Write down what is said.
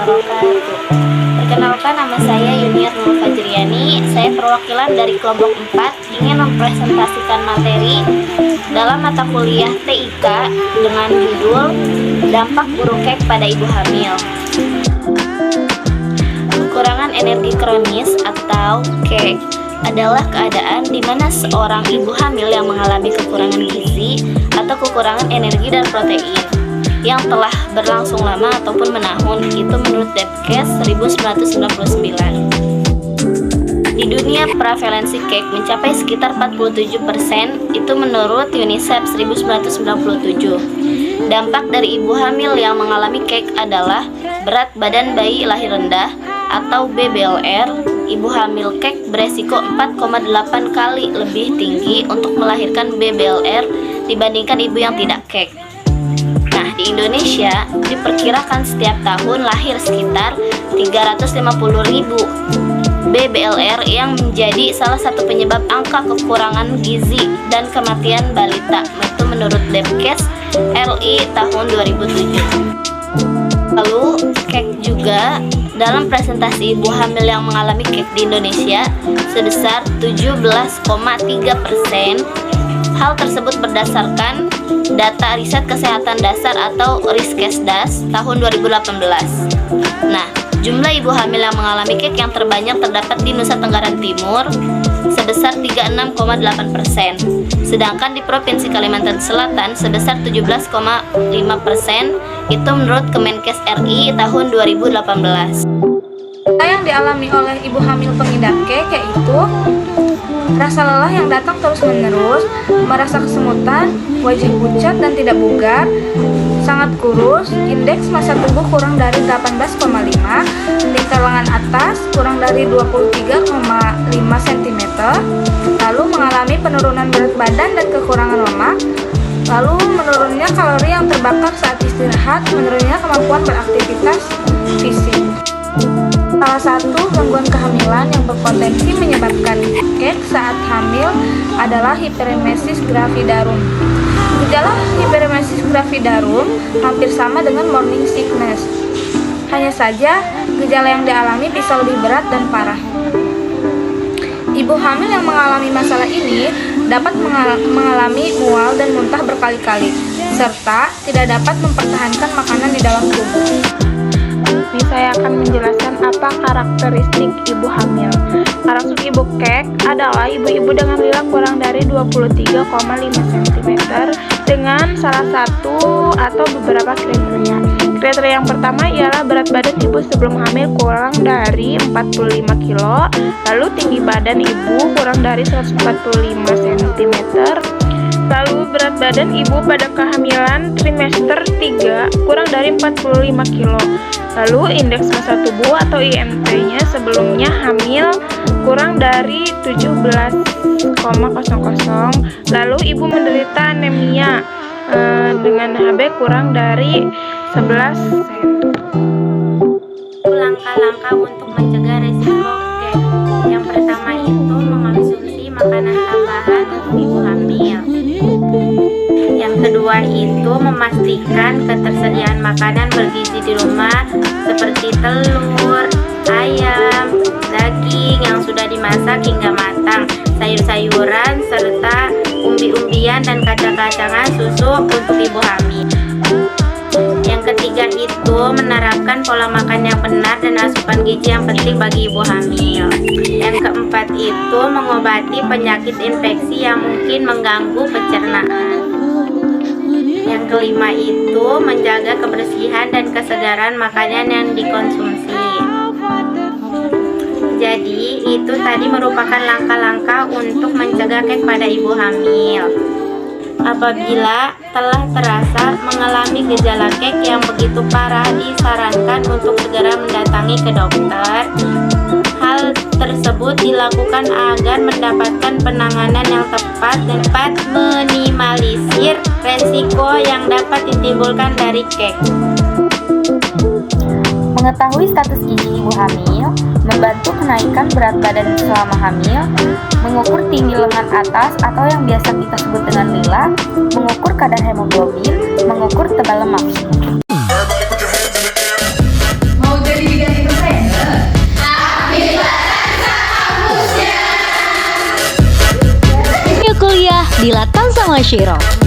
wabarakatuh. Perkenalkan, nama saya Yuniar Nur Fajriani. Saya perwakilan dari kelompok 4 ingin mempresentasikan materi dalam mata kuliah TIK dengan judul Dampak Buruk Kek pada Ibu Hamil. Kekurangan energi kronis atau kek adalah keadaan di mana seorang ibu hamil yang mengalami kekurangan gizi atau kekurangan energi dan protein yang telah berlangsung lama ataupun menahun, itu menurut Debkes 1999. Di dunia prevalensi kek mencapai sekitar 47%, itu menurut UNICEF 1997. Dampak dari ibu hamil yang mengalami kek adalah berat badan bayi lahir rendah atau BBLR. Ibu hamil kek beresiko 4,8 kali lebih tinggi untuk melahirkan BBLR dibandingkan ibu yang tidak kek. Nah, di Indonesia diperkirakan setiap tahun lahir sekitar 350.000 BBLR yang menjadi salah satu penyebab angka kekurangan gizi dan kematian balita. Itu menurut Debkes RI tahun 2007. Lalu kek juga dalam presentasi ibu hamil yang mengalami kek di Indonesia sebesar 17,3%. Hal tersebut berdasarkan data Riset Kesehatan Dasar atau Riskesdas tahun 2018. Nah, jumlah ibu hamil yang mengalami kek yang terbanyak terdapat di Nusa Tenggara Timur sebesar 36,8%. Sedangkan di Provinsi Kalimantan Selatan sebesar 17,5%, itu menurut Kemenkes RI tahun 2018. Yang dialami oleh ibu hamil pengidap kek yaitu rasa lelah yang datang terus-menerus, merasa kesemutan, wajah pucat dan tidak bugar, sangat kurus, indeks massa tubuh kurang dari 18,5, lingkar lengan atas kurang dari 23,5 cm, lalu mengalami penurunan berat badan dan kekurangan lemak, lalu menurunnya kalori yang terbakar saat istirahat, menurunnya kemampuan beraktivitas fisik. Salah satu gangguan kehamilan yang berpotensi menyebabkan kek saat hamil adalah hiperemesis gravidarum. Gejala hiperemesis gravidarum hampir sama dengan morning sickness. Hanya saja, gejala yang dialami bisa lebih berat dan parah. Ibu hamil yang mengalami masalah ini dapat mengalami mual dan muntah berkali-kali, serta tidak dapat mempertahankan makanan di dalam tubuh. Saya akan menjelaskan apa karakteristik ibu hamil. Karakteristik ibu kek adalah ibu-ibu dengan nilai kurang dari 23,5 cm dengan salah satu atau beberapa kriteria. Kriteria yang pertama ialah berat badan ibu sebelum hamil kurang dari 45 kg, lalu tinggi badan ibu kurang dari 145 cm, lalu berat badan ibu pada kehamilan trimester 3 kurang dari 45 kg, lalu indeks massa tubuh atau IMT-nya sebelumnya hamil kurang dari 17,00, lalu ibu menderita anemia dengan HB kurang dari 11 cm. Langkah-langkah untuk mencegah resiko kek. Yang pertama itu mengonsumsi makanan tambahan untuk ibu hamil. Yang kedua itu memastikan ketersediaan makanan bergizi di rumah seperti telur, ayam, daging yang sudah dimasak hingga matang, sayur-sayuran, serta umbi-umbian dan kacang-kacangan susu untuk ibu hamil. Yang ketiga itu menerapkan pola makan yang benar dan asupan gizi yang penting bagi ibu hamil. Yang keempat itu mengobati penyakit infeksi yang mungkin mengganggu pencernaan. Yang kelima itu menjaga kebersihan dan kesegaran makanan yang dikonsumsi. Jadi itu tadi merupakan langkah-langkah untuk mencegah kek pada ibu hamil. Apabila telah terasa mengalami gejala kek yang begitu parah, disarankan untuk segera mendatangi ke dokter. Hal tersebut dilakukan agar mendapatkan penanganan yang tepat dan dapat meminimalisir resiko yang dapat ditimbulkan dari kek. Mengetahui status gizi ibu hamil, membantu kenaikan berat badan selama hamil, mengukur tinggi lengan atas atau yang biasa kita sebut dengan nila, mengukur kadar hemoglobin, mengukur tebal lemak. Mau jadi Sungai Shiro.